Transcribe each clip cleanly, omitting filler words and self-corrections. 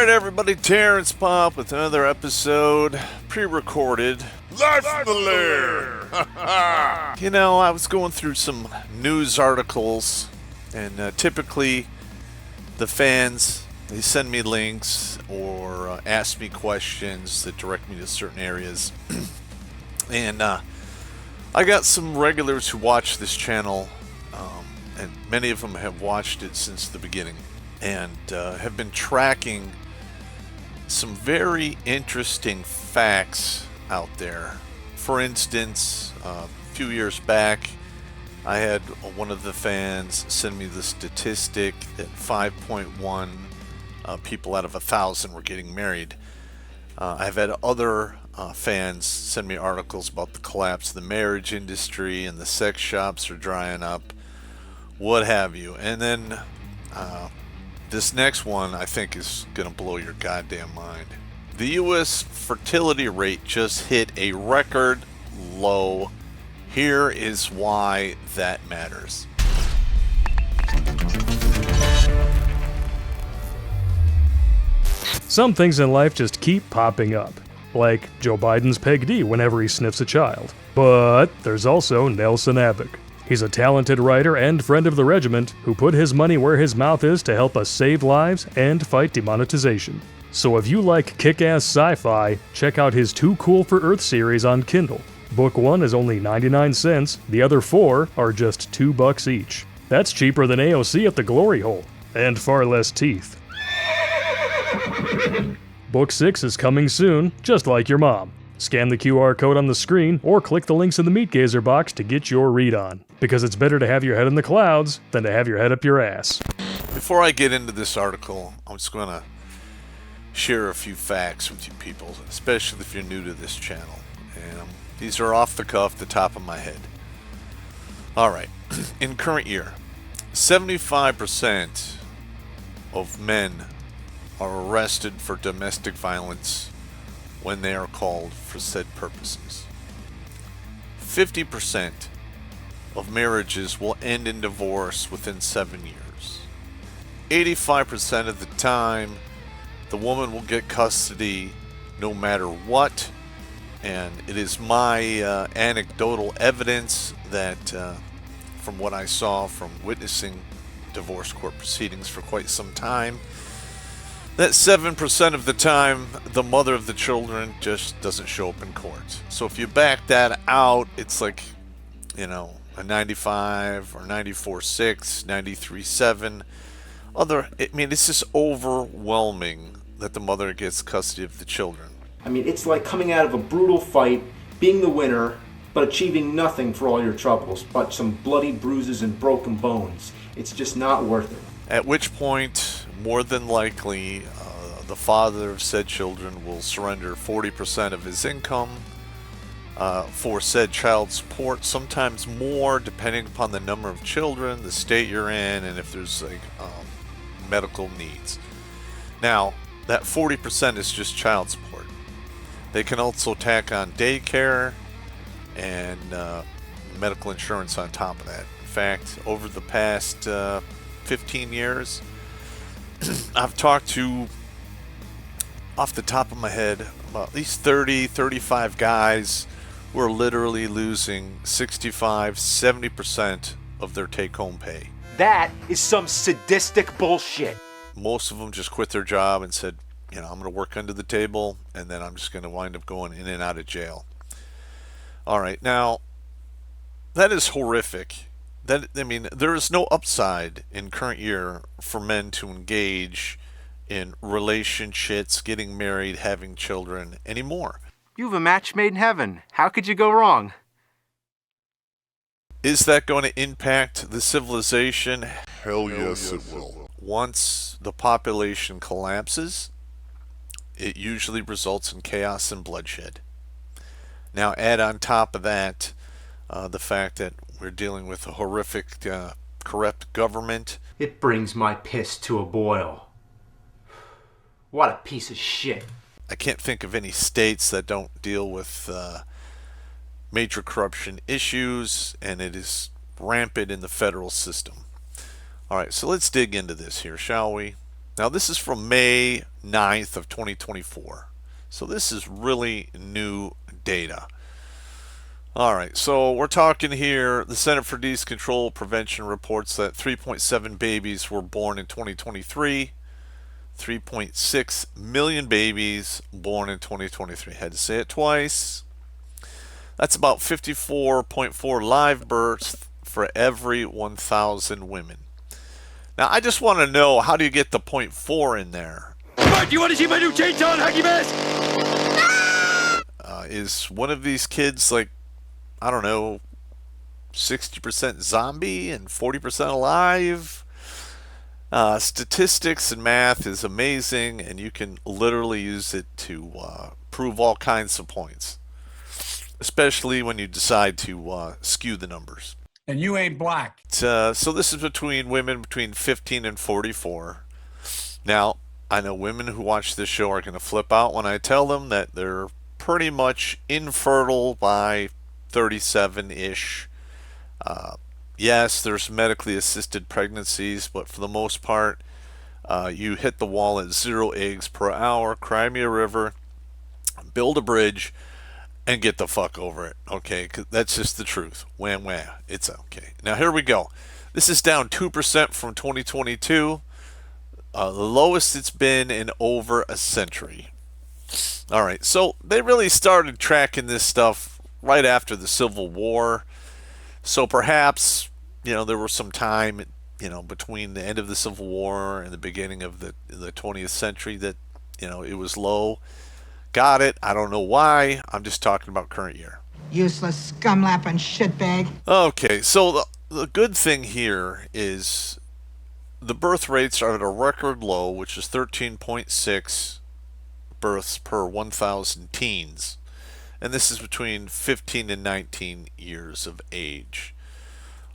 Alright everybody, Terrence Popp with another episode, pre-recorded. Live from the Lair! You know, I was going through some news articles, and typically the fans, they send me links or ask me questions that direct me to certain areas. And I got some regulars who watch this channel, and many of them have watched it since the beginning, and have been tracking some very interesting facts out there. For instance, a few years back, I had one of the fans send me the statistic that 5.1 people out of 1,000 were getting married. I've had other fans send me articles about the collapse of the marriage industry and the sex shops are drying up, what have you. And then this next one I think is going to blow your goddamn mind. The U.S. fertility rate just hit a record low. Here is why that matters. Some things in life just keep popping up, like Joe Biden's Peg D whenever he sniffs a child. But there's also Nelson Abbott. He's a talented writer and friend of the regiment who put his money where his mouth is to help us save lives and fight demonetization. So if you like kick-ass sci-fi, check out his Too Cool for Earth series on Kindle. Book 1 is only 99 cents, the other 4 are just $2 each. That's cheaper than AOC at the Glory Hole, and far less teeth. Book 6 is coming soon, just like your mom. Scan the QR code on the screen or click the links in the Meat Gazer box to get your read on. Because it's better to have your head in the clouds than to have your head up your ass. Before I get into this article, I'm just going to share a few facts with you people, especially if you're new to this channel. And these are off the cuff, the top of my head. Alright, in current year, 75% of men are arrested for domestic violence when they are called for said purposes. 50% of marriages will end in divorce within 7 years. 85% of the time, the woman will get custody no matter what, and it is my anecdotal evidence that from what I saw from witnessing divorce court proceedings for quite some time, that 7% of the time, the mother of the children just doesn't show up in court. So if you back that out, it's like, you know, a 95 or 94.6, 93.7. It's just overwhelming that the mother gets custody of the children. I mean, it's like coming out of a brutal fight, being the winner, but achieving nothing for all your troubles, but some bloody bruises and broken bones. It's just not worth it. At which point, more than likely, the father of said children will surrender 40% of his income for said child support, sometimes more depending upon the number of children, the state you're in, and if there's like medical needs. Now, that 40% is just child support. They can also tack on daycare and medical insurance on top of that. In fact, over the past 15 years, I've talked to, off the top of my head, about at least 30, 35 guys who are literally losing 65, 70% of their take-home pay. That is some sadistic bullshit. Most of them just quit their job and said, you know, I'm going to work under the table, and then I'm just going to wind up going in and out of jail. All right, now, that is horrific. There is no upside in current year for men to engage in relationships, getting married, having children anymore. You have a match made in heaven. How could you go wrong? Is that going to impact the civilization? Hell yes, it will. Once the population collapses, it usually results in chaos and bloodshed. Now add on top of that the fact that we're dealing with a horrific, corrupt government. It brings my piss to a boil. What a piece of shit. I can't think of any states that don't deal with major corruption issues, and it is rampant in the federal system. All right, so let's dig into this here, shall we? Now, this is from May 9th of 2024. So this is really new data. All right, so we're talking here, the Center for Disease Control Prevention reports that 3.7 babies were born in 2023, 3.6 million babies born in 2023. Had to say it twice. That's about 54.4 live births for every 1,000 women. Now, I just want to know, how do you get the 0.4 in there? Mark, do you want to see my new chainsaw and hockey mask? Is one of these kids like, I don't know, 60% zombie and 40% alive? Statistics and math is amazing, and you can literally use it to prove all kinds of points, especially when you decide to skew the numbers. And you ain't black. So this is between women between 15 and 44. Now, I know women who watch this show are going to flip out when I tell them that they're pretty much infertile by 37-ish. Yes, there's medically assisted pregnancies, but for the most part, you hit the wall at 0 eggs per hour, cry me a river, build a bridge, and get the fuck over it. Okay, 'cause that's just the truth. Wham wham. It's okay. Now here we go. This is down 2% from 2022. The lowest it's been in over a century. All right, so they really started tracking this stuff right after the Civil War. So perhaps, there was some time, between the end of the Civil War and the beginning of the 20th century that, it was low. Got it. I don't know why. I'm just talking about current year. Useless scumlapping shitbag. Okay, so the good thing here is the birth rates are at a record low, which is 13.6 births per 1,000 teens. And this is between 15 and 19 years of age.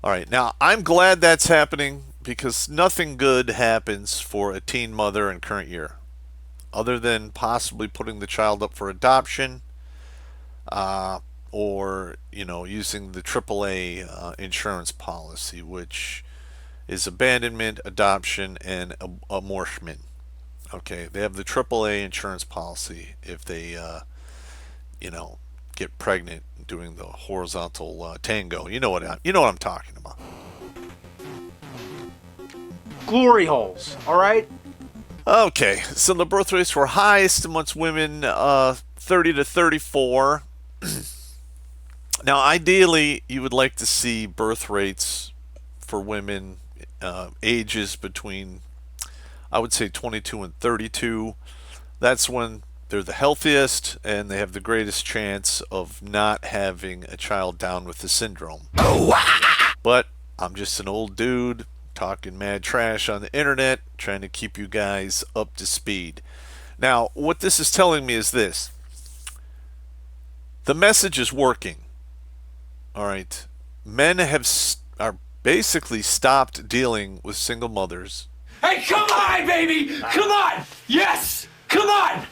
All right, now I'm glad that's happening because nothing good happens for a teen mother in current year, other than possibly putting the child up for adoption, or using the AAA insurance policy, which is abandonment, adoption, and abortion. Okay, they have the AAA insurance policy if they get pregnant doing the horizontal tango. You know what I'm talking about. Glory holes, all right? Okay, so the birth rates were highest amongst women 30 to 34. Now, ideally, you would like to see birth rates for women ages between, I would say, 22 and 32. That's when they're the healthiest and they have the greatest chance of not having a child down with the syndrome. But I'm just an old dude talking mad trash on the internet, trying to keep you guys up to speed. Now, what this is telling me is this. The message is working. All right. Men are basically stopped dealing with single mothers. Hey, come on, baby! Come on! Yes! Come on!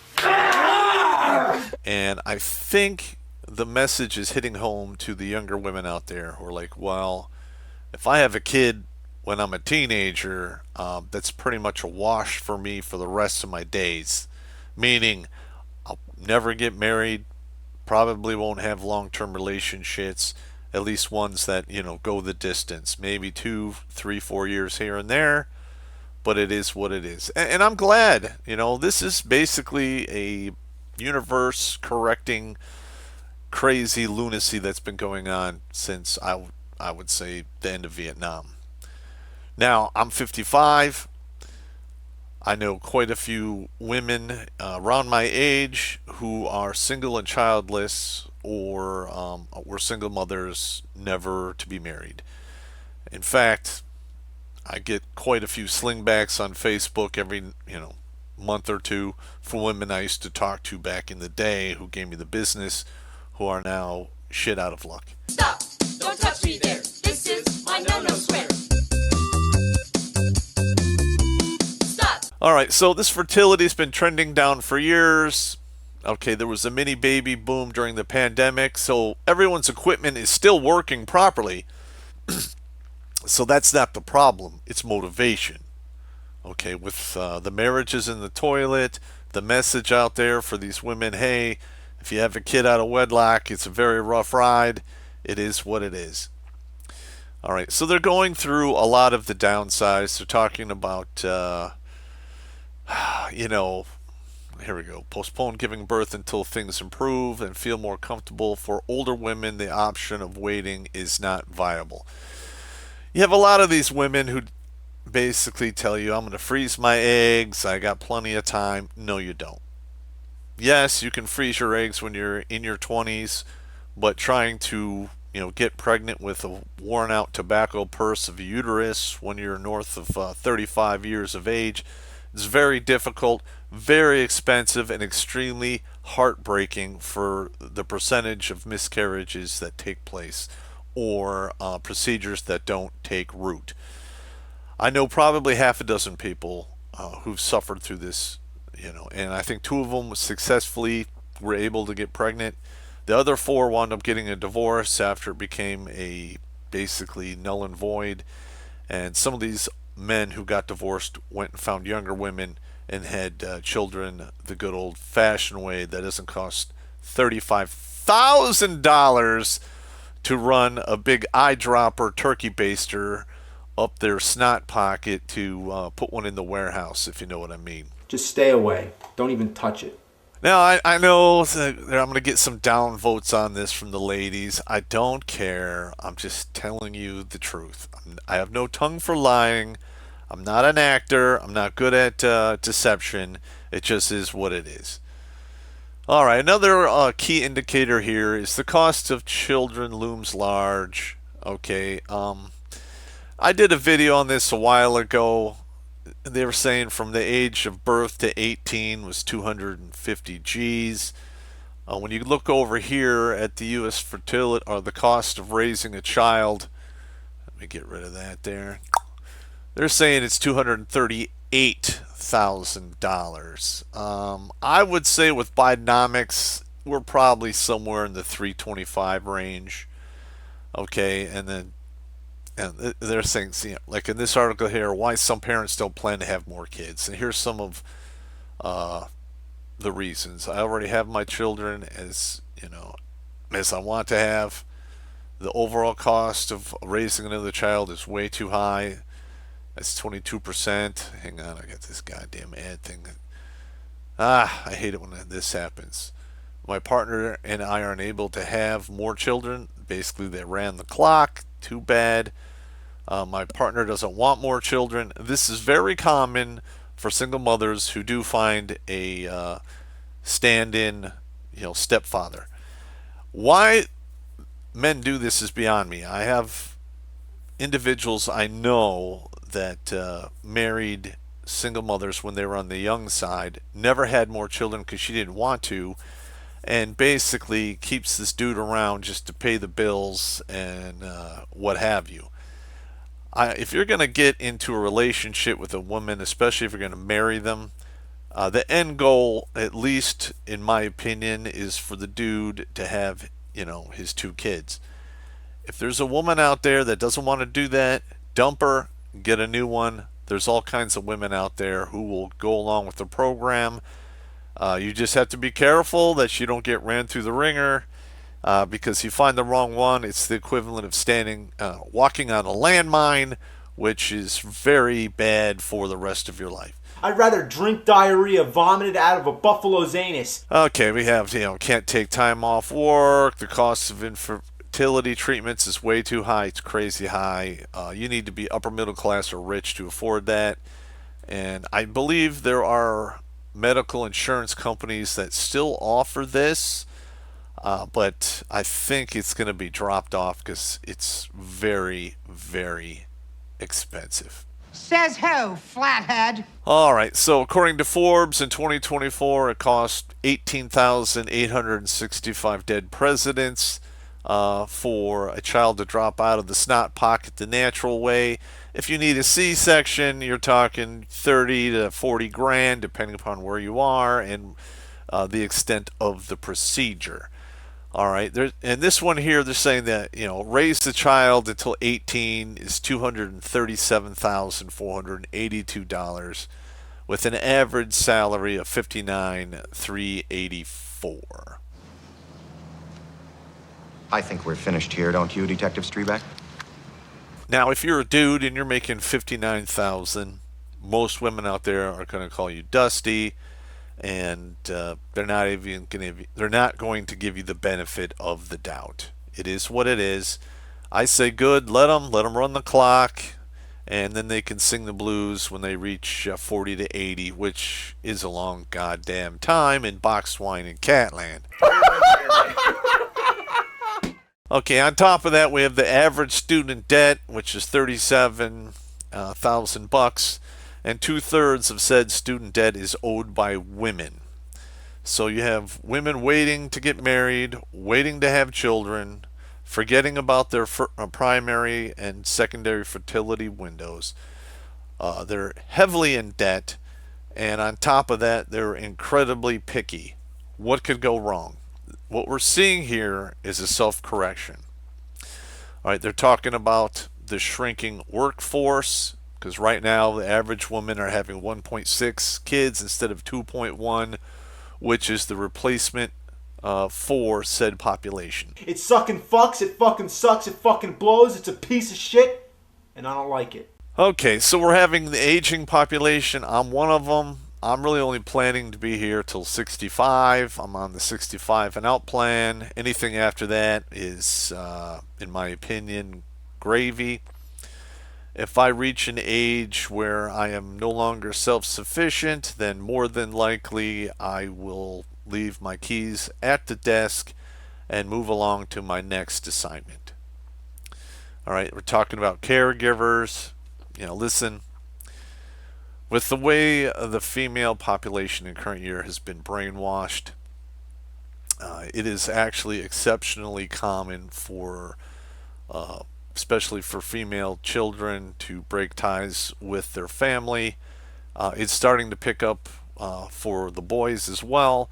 And I think the message is hitting home to the younger women out there who are like, well, if I have a kid when I'm a teenager, that's pretty much a wash for me for the rest of my days. Meaning, I'll never get married, probably won't have long-term relationships, at least ones that, go the distance. Maybe 2, 3, 4 years here and there, but it is what it is. And I'm glad, this is basically a universe correcting crazy lunacy that's been going on since I would say the end of Vietnam. Now, I'm 55. I know quite a few women around my age who are single and childless, or were single mothers never to be married. In fact, I get quite a few slingbacks on Facebook every month or two for women I used to talk to back in the day who gave me the business, who are now shit out of luck. Stop! Don't touch me there! This is my no-no square! Stop! Alright, so this fertility's been trending down for years. Okay, there was a mini baby boom during the pandemic, so everyone's equipment is still working properly. So that's not the problem, it's motivation. Okay, with the marriages in the toilet, the message out there for these women, hey, if you have a kid out of wedlock, it's a very rough ride. It is what it is. All right, so they're going through a lot of the downsides. They're talking about, here we go. Postpone giving birth until things improve and feel more comfortable. For older women, the option of waiting is not viable. You have a lot of these women who basically tell you, I'm going to freeze my eggs. I got plenty of time. No, you don't. Yes, you can freeze your eggs when you're in your 20s, but trying to, get pregnant with a worn out tobacco purse of a uterus when you're north of 35 years of age is very difficult, very expensive, and extremely heartbreaking for the percentage of miscarriages that take place or procedures that don't take root. I know probably half a dozen people who've suffered through this, and I think 2 of them successfully were able to get pregnant. The other 4 wound up getting a divorce after it became a basically null and void. And some of these men who got divorced went and found younger women and had children the good old-fashioned way that doesn't cost $35,000 to run a big eyedropper turkey baster up their snot pocket to put one in the warehouse, if you know what I mean. Just stay away. Don't even touch it. Now, I know that I'm going to get some down votes on this from the ladies. I don't care. I'm just telling you the truth. I have no tongue for lying. I'm not an actor. I'm not good at deception. It just is what it is. All right, another key indicator here is the cost of children looms large. Okay, I did a video on this a while ago. They were saying from the age of birth to 18 was 250 G's. When you look over here at the U.S. fertility or the cost of raising a child, let me get rid of that there. They're saying it's $238,000. I would say with Bidenomics, we're probably somewhere in the 325 range. Okay, and then they're saying, like in this article here, why some parents don't plan to have more kids. And here's some of the reasons. I already have my children as I want to have. The overall cost of raising another child is way too high. That's 22%. Hang on, I got this goddamn ad thing. I hate it when this happens. My partner and I aren't able to have more children. Basically, they ran the clock. Too bad. My partner doesn't want more children. This is very common for single mothers who do find a stand-in, stepfather. Why men do this is beyond me. I have individuals I know that married single mothers when they were on the young side, never had more children because she didn't want to, and basically keeps this dude around just to pay the bills and what have you. If you're going to get into a relationship with a woman, especially if you're going to marry them, the end goal, at least in my opinion, is for the dude to have, his 2 kids. If there's a woman out there that doesn't want to do that, dump her, get a new one. There's all kinds of women out there who will go along with the program. You just have to be careful that you don't get ran through the ringer, because you find the wrong one, it's the equivalent of walking on a landmine, which is very bad for the rest of your life. I'd rather drink diarrhea vomited out of a buffalo's anus. Okay, we have, can't take time off work. The cost of infertility treatments is way too high. It's crazy high. You need to be upper middle class or rich to afford that. And I believe there are medical insurance companies that still offer this, but I think it's going to be dropped off because it's very, very expensive. Says who, flathead? All right, so according to Forbes, in 2024, it cost 18,865 dead presidents for a child to drop out of the snot pocket the natural way. If you need a C-section, you're talking 30 to 40 grand, depending upon where you are and the extent of the procedure. All right. And this one here, they're saying that, raise the child until 18 is $237,482 with an average salary of $59,384. I think we're finished here, don't you, Detective Strebeck? Now, if you're a dude and you're making $59,000, most women out there are going to call you Dusty, and they're not going to give you the benefit of the doubt. It is what it is. I say good, let them run the clock, and then they can sing the blues when they reach 40 to 80, which is a long goddamn time in boxed wine and Catland. Okay, on top of that, we have the average student debt, which is $37,000, and 2/3 of said student debt is owed by women. So you have women waiting to get married, waiting to have children, forgetting about their primary and secondary fertility windows. They're heavily in debt, and on top of that, they're incredibly picky. What could go wrong? What we're seeing here is a self-correction. All right, they're talking about the shrinking workforce, because right now the average women are having 1.6 kids instead of 2.1, which is the replacement for said population. It sucking fucks, it fucking sucks, it fucking blows, it's a piece of shit, and I don't like it. Okay, so we're having the aging population. I'm one of them. I'm really only planning to be here till 65. I'm on the 65 and out plan. Anything after that is, in my opinion, gravy. If I reach an age where I am no longer self-sufficient, then more than likely I will leave my keys at the desk and move along to my next assignment. All right, we're talking about caregivers. Listen. With the way the female population in current year has been brainwashed, it is actually exceptionally common for, especially for female children, to break ties with their family. It's starting to pick up for the boys as well.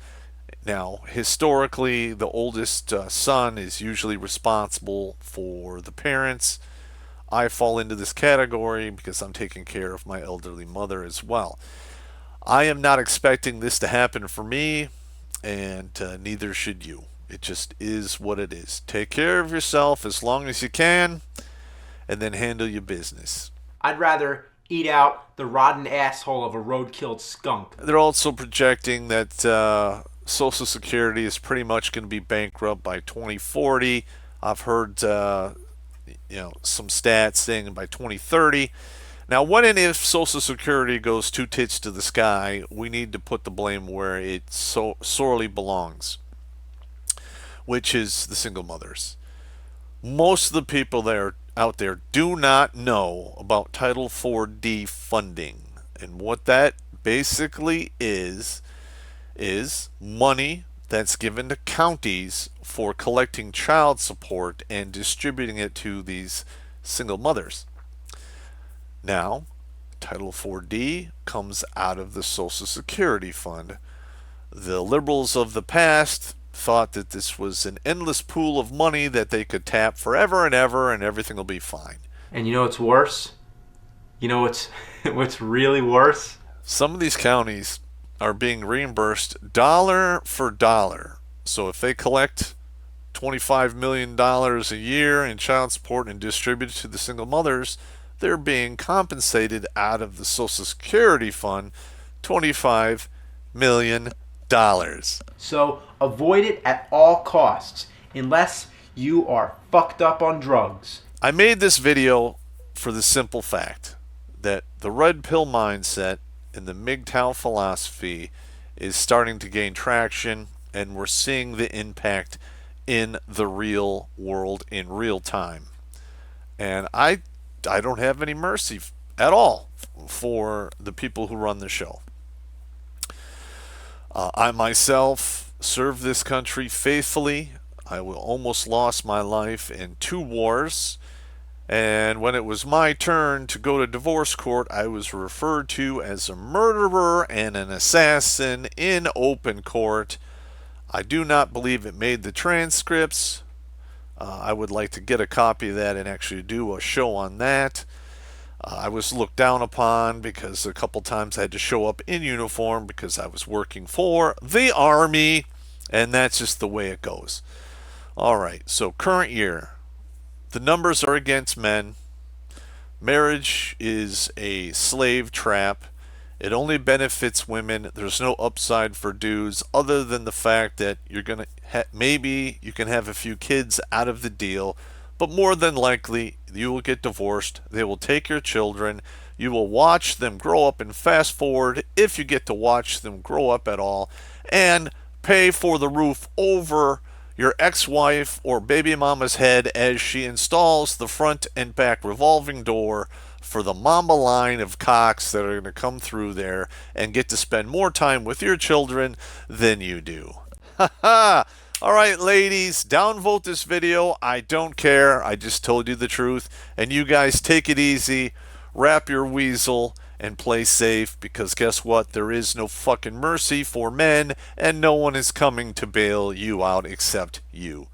Now, historically, the oldest son is usually responsible for the parents. I fall into this category because I'm taking care of my elderly mother as well. I am not expecting this to happen for me, and neither should you. It just is what it is. Take care of yourself as long as you can, and then handle your business. I'd rather eat out the rotten asshole of a road-killed skunk. They're also projecting that Social Security is pretty much going to be bankrupt by 2040. I've heard some stats saying by 2030. Now, what if Social Security goes two tits to the sky? We need to put the blame where it so sorely belongs, which is the single mothers. Most of the people out there do not know about Title 4D funding, and what that basically is money that's given to counties for collecting child support and distributing it to these single mothers. Now, Title 4D comes out of the Social Security Fund. The liberals of the past thought that this was an endless pool of money that they could tap forever and ever, and everything will be fine. And you know what's worse? You know what's really worse? Some of these counties are being reimbursed dollar for dollar. So if they collect $25 million a year in child support and distribute it to the single mothers, they're being compensated out of the Social Security Fund $25 million. So avoid it at all costs, unless you are fucked up on drugs. I made this video for the simple fact that the red pill mindset and the MGTOW philosophy is starting to gain traction, and we're seeing the impact in the real world in real time. And I don't have any mercy at all for the people who run the show. I myself served this country faithfully. I almost lost my life in 2 wars. And when it was my turn to go to divorce court, I was referred to as a murderer and an assassin in open court. I do not believe it made the transcripts. I would like to get a copy of that and actually do a show on that. I was looked down upon because a couple times I had to show up in uniform because I was working for the Army, and that's just the way it goes. All right, so current year, the numbers are against men. Marriage is a slave trap. It only benefits women. There's no upside for dudes other than the fact that you're going to maybe you can have a few kids out of the deal, but more than likely you will get divorced. They will take your children. You will watch them grow up and fast forward, if you get to watch them grow up at all, and pay for the roof over your ex-wife or baby mama's head as she installs the front and back revolving door for the mama line of cocks that are going to come through there and get to spend more time with your children than you do. Ha ha! All right, ladies, downvote this video. I don't care. I just told you the truth. And you guys take it easy, wrap your weasel, and play safe, because guess what? There is no fucking mercy for men, and no one is coming to bail you out except you.